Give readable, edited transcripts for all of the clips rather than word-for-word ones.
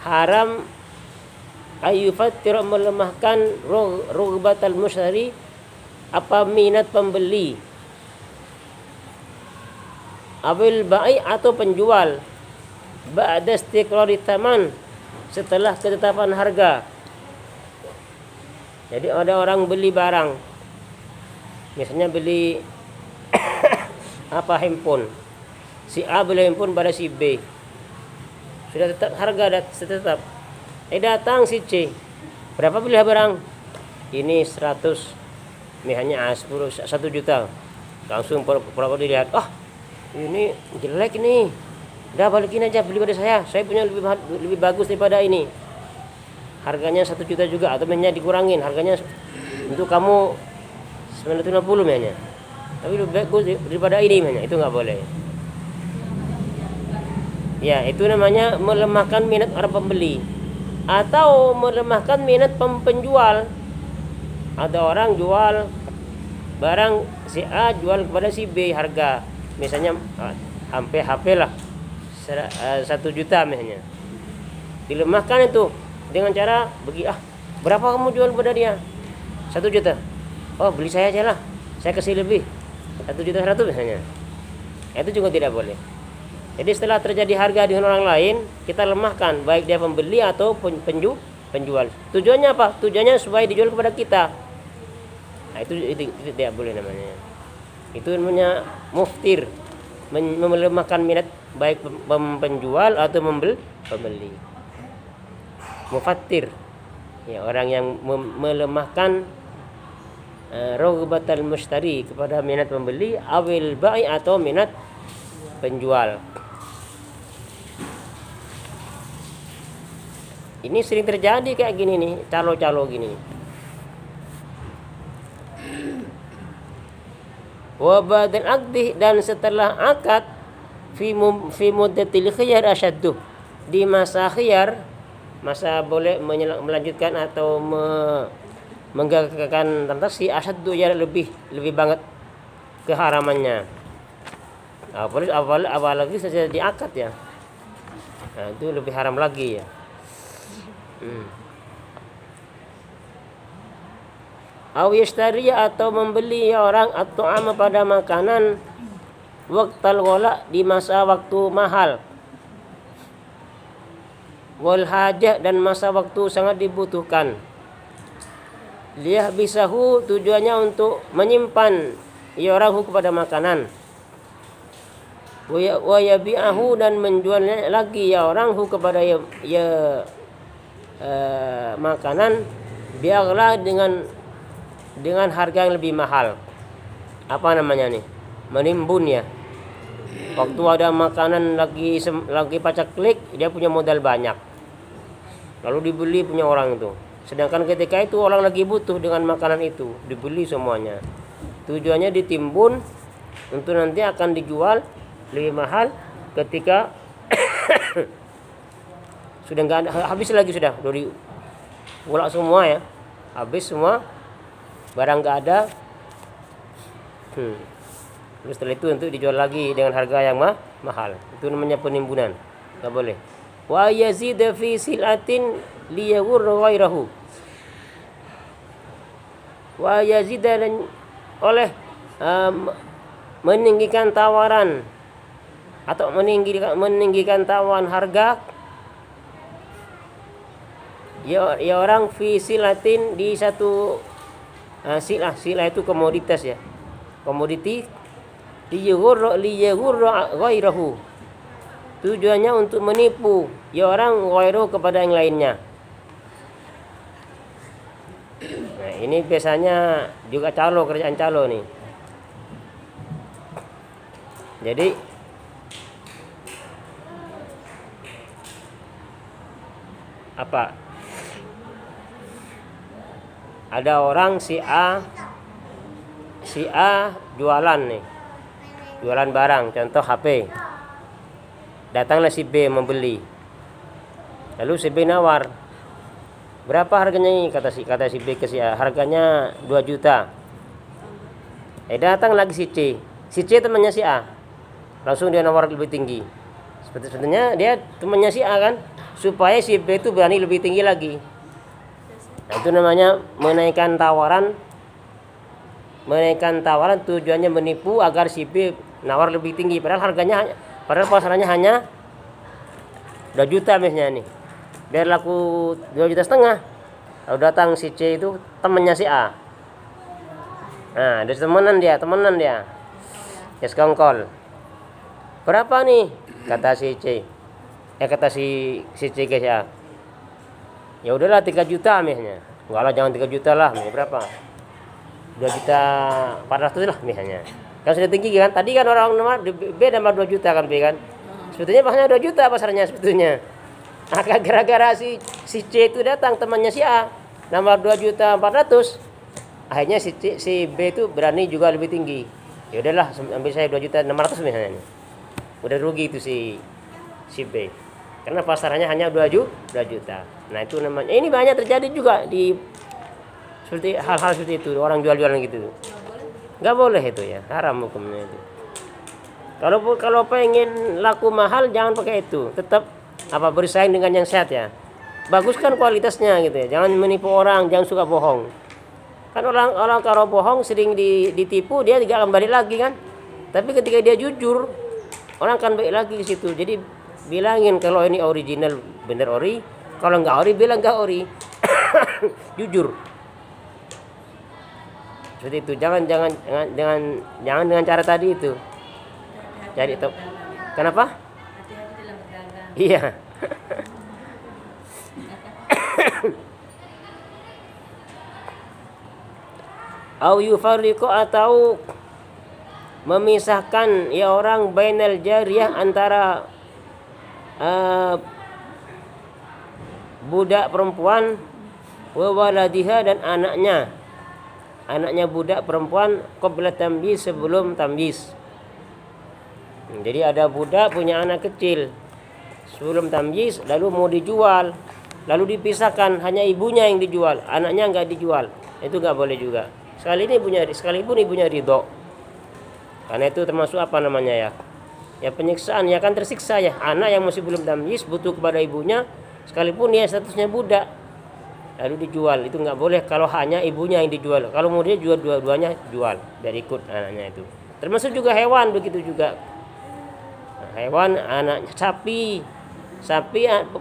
haram ayyufattir, melemahkan rugbatal mushtari, apa minat pembeli, awil ba'i atau penjual, ba'da istiqrari taman, setelah ketetapan harga. Jadi ada orang beli barang, misalnya beli handphone, si A beli handphone pada si B, sudah tetap harga tetap. Datang si C, berapa beli barang ini? 100, misalnya 1 juta. Langsung pura-pura dilihat, ini jelek nih, udah balikin aja, beli pada saya punya lebih bagus daripada ini, harganya 1 juta juga, atau misalnya dikurangin harganya untuk kamu 950 misalnya, tapi lebih bagus daripada ini misalnya. Itu nggak boleh ya. Itu namanya melemahkan minat orang pembeli, atau melemahkan minat penjual. Ada orang jual barang, si A jual kepada si B harga misalnya HP lah 1 juta misalnya, dilemahkan itu dengan cara berapa kamu jual pada dia? 1 juta. Beli saya aja lah, saya kasih lebih 1.100.000 misalnya. Itu juga tidak boleh. Jadi setelah terjadi harga dengan orang lain, kita lemahkan, baik dia pembeli atau penjual. Tujuannya apa? Tujuannya supaya dijual kepada kita. Nah, itu tidak boleh namanya. Itu namanya muftir, melemahkan minat baik penjual atau pembeli. Mufattir, ya, orang yang melemahkan rugbatal mushtari, kepada minat pembeli, awil ba'i atau minat penjual. Ini sering terjadi kayak gini nih, calo-calo gini. Wa ba'dal aqdi, dan setelah akad, fi muddatil khiyar asyaddu, di masa khiyar, masa boleh melanjutkan atau menggagalkan transaksi, asyaddu ya lebih banget keharamannya. Apalagi saja di akad ya. Nah, itu lebih haram lagi ya. Aw yashtari, atau membeli orang at'ama pada makanan, waqtal ghala, di masa waktu mahal, wal hajah, dan masa waktu sangat dibutuhkan, liyahbisahu, tujuannya untuk menyimpan ya orang kepada makanan, wa yabi'ahu, dan menjualnya lagi ya orang kepada makanan, biaghla, dengan harga yang lebih mahal. Apa namanya nih? Menimbun ya. Waktu ada makanan lagi pacaklik, dia punya modal banyak, lalu dibeli punya orang itu. Sedangkan ketika itu orang lagi butuh dengan makanan itu, dibeli semuanya. Tujuannya ditimbun untuk nanti akan dijual lebih mahal ketika sudah nggak ada, habis lagi, sudah dari ulak semua ya, habis semua, barang nggak ada. Terus setelah itu untuk dijual lagi dengan harga yang mahal. Itu namanya penimbunan, nggak boleh. Wa yazid fi silatin liyaghurra ghairahu, wa yazid, dan oleh meninggikan tawaran atau meninggikan tawaran harga ya orang fi silatin, di satu silah itu komoditas ya, komoditi, liyaghurra ghairahu, tujuannya untuk menipu ya orang ghairu kepada yang lainnya. Nah, ini biasanya juga kerjaan calo nih. Jadi ada orang si A jualan nih, jualan barang, contoh HP. Datanglah si B membeli, lalu si B nawar, berapa harganya ini? Kata si B ke si A, harganya 2 juta. Datang lagi si C temannya si A, langsung dia nawar lebih tinggi. Sebenarnya dia temannya si A kan, supaya si B itu berani lebih tinggi lagi. Nah, itu namanya menaikkan tawaran. Menaikkan tawaran tujuannya menipu agar si B nawar lebih tinggi, padahal pasarannya hanya 2 juta misalnya nih. Biar laku 2,5 juta. Lalu datang si C itu temannya si A. Nah, dia temenan dia. Ya sekongkol. Berapa nih? Kata si C. Kata si C ke si A. Ya udahlah 3 juta misalnya. Enggak lah, jangan 3 juta lah. Berapa? 2,4 juta lah misalnya. Kan sudah tinggi kan? Tadi kan orang nomor B nama 2 juta kan B kan? Sebetulnya pasarnya 2 juta pasarnya sebetulnya. Nah, gara-gara si C itu datang temannya si A nomor 2,4 juta. Akhirnya si B itu berani juga lebih tinggi. Ya udahlah, ambil saya 2,6 juta misalnya. Udah rugi itu si B. Karena pasarannya hanya 2 juta. Nah, itu namanya. Ini banyak terjadi juga di seperti hal-hal seperti itu, orang jual-jualan gitu. Nggak boleh itu ya, haram hukumnya itu. Kalau pengen laku mahal jangan pakai itu, tetap bersaing dengan yang sehat ya. Baguskan kualitasnya gitu ya, jangan menipu orang, jangan suka bohong. Kan orang kalau bohong sering ditipu, dia tidak akan balik lagi kan. Tapi ketika dia jujur, orang akan balik lagi ke situ. Jadi bilangin kalau ini original, bener ori. Kalau nggak ori, bilang nggak ori. Jujur. Seperti itu. Jangan dengan cara tadi itu. Jadi itu. Kenapa? Hati-hati dalam berdagang. Iya. Au yufarriqu, atau memisahkan ya orang bainal jariyah, antara budak perempuan wa waladiha, dan anaknya budak perempuan qabla tamyiz, sebelum tamyiz. Jadi ada budak punya anak kecil sebelum tamyiz, lalu mau dijual, lalu dipisahkan, hanya ibunya yang dijual, anaknya enggak dijual. Itu enggak boleh juga. Sekalipun ibunya ridho. Karena itu termasuk ya penyiksaan, ya kan tersiksa ya. Anak yang masih belum tamyiz butuh kepada ibunya, sekalipun dia statusnya budak, lalu dijual, itu nggak boleh kalau hanya ibunya yang dijual. Kalau mau dia jual dua-duanya, jual biar ikut anaknya itu. Termasuk juga hewan begitu juga. Nah, hewan, anak sapi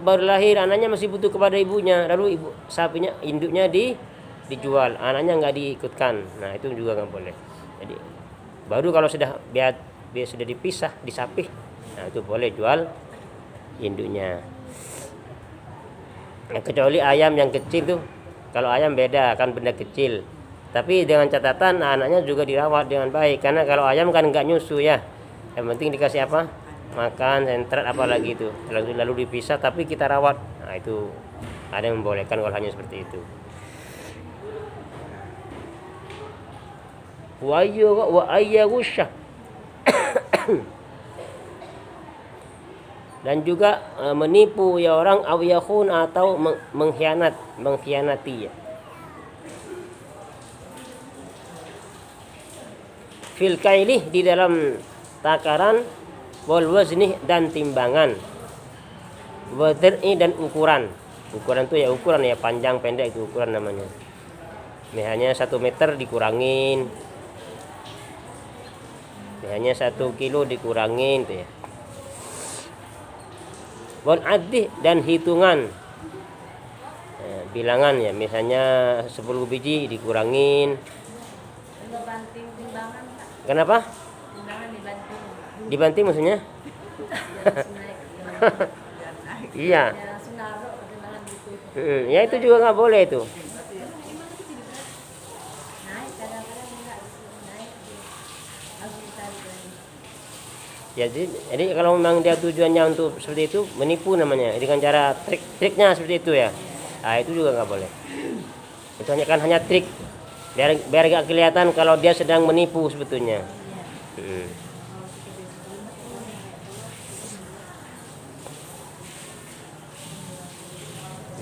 baru lahir, anaknya masih butuh kepada ibunya, lalu sapinya induknya dijual, anaknya nggak diikutkan. Nah, itu juga nggak boleh. Jadi baru kalau sudah biar sudah dipisah, disapih, nah itu boleh jual induknya. Nah, kecuali ayam yang kecil tuh. Kalau ayam beda, kan benda kecil. Tapi dengan catatan anaknya juga dirawat dengan baik. Karena kalau ayam kan nggak nyusu ya. Yang penting dikasih makan, sentrat, apalagi itu. Lalu dipisah tapi kita rawat. Nah, itu ada yang membolehkan kalau hanya seperti itu. Wa ayyaghusyah. Dan juga menipu ya orang, awyahun, atau mengkhianati ya. Fil kailih, di dalam takaran, wal wazni, dan timbangan, wadir'i, dan ukuran. Ukuran itu ya ukuran ya, panjang pendek itu ukuran namanya. Misalnya 1 meter dikurangin, misalnya 1 kilo dikurangin itu ya. Wal adih, dan hitungan, bilangan ya, misalnya 10 biji dikurangin. Dibanting timbangan, Pak. Kenapa? Timbangan dibanting. Dibanting maksudnya? Langsung naik. Iya. Ya, langsung naruh ke timbangan gitu. Ya itu juga nggak boleh itu. Naik, kadang-kadang enggak naik. Langsung ditarik lagi. Jadi kalau memang dia tujuannya untuk seperti itu, menipu namanya, dengan cara triknya seperti itu ya. Nah, itu juga nggak boleh. Itu hanya trik, biar gak kelihatan kalau dia sedang menipu sebetulnya.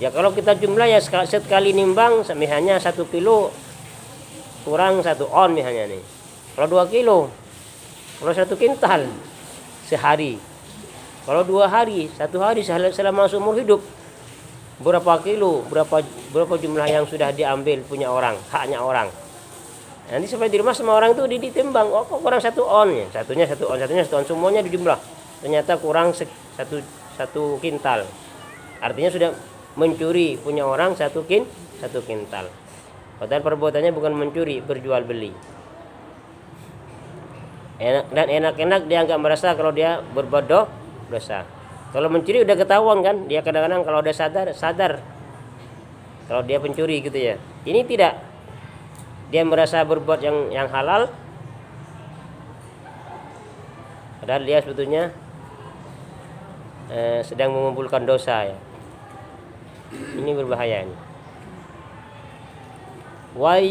Ya kalau kita jumlah ya sekali nimbang, misalnya 1 kilo kurang 1 on misalnya nih. Kalau 2 kilo, kalau 1 kintal sehari. Kalau 2 hari, 1 hari selama seumur hidup, berapa kilo, berapa jumlah yang sudah diambil punya orang, haknya orang. Nanti sampai di rumah sama orang itu ditimbang, oh kok kurang 1 on ya, satunya 1 on, semuanya dijumlah. Ternyata kurang 1 kintal. Artinya sudah mencuri punya orang 1 kintal. Padahal perbuatannya bukan mencuri, berjual beli. Enak-enak dia nggak merasa kalau dia berbuat dosa. Kalau mencuri udah ketahuan kan, dia kadang-kadang kalau udah sadar kalau dia pencuri gitu ya. Ini tidak, dia merasa berbuat yang halal, padahal dia sebetulnya sedang mengumpulkan dosa ya. Ini berbahaya ini.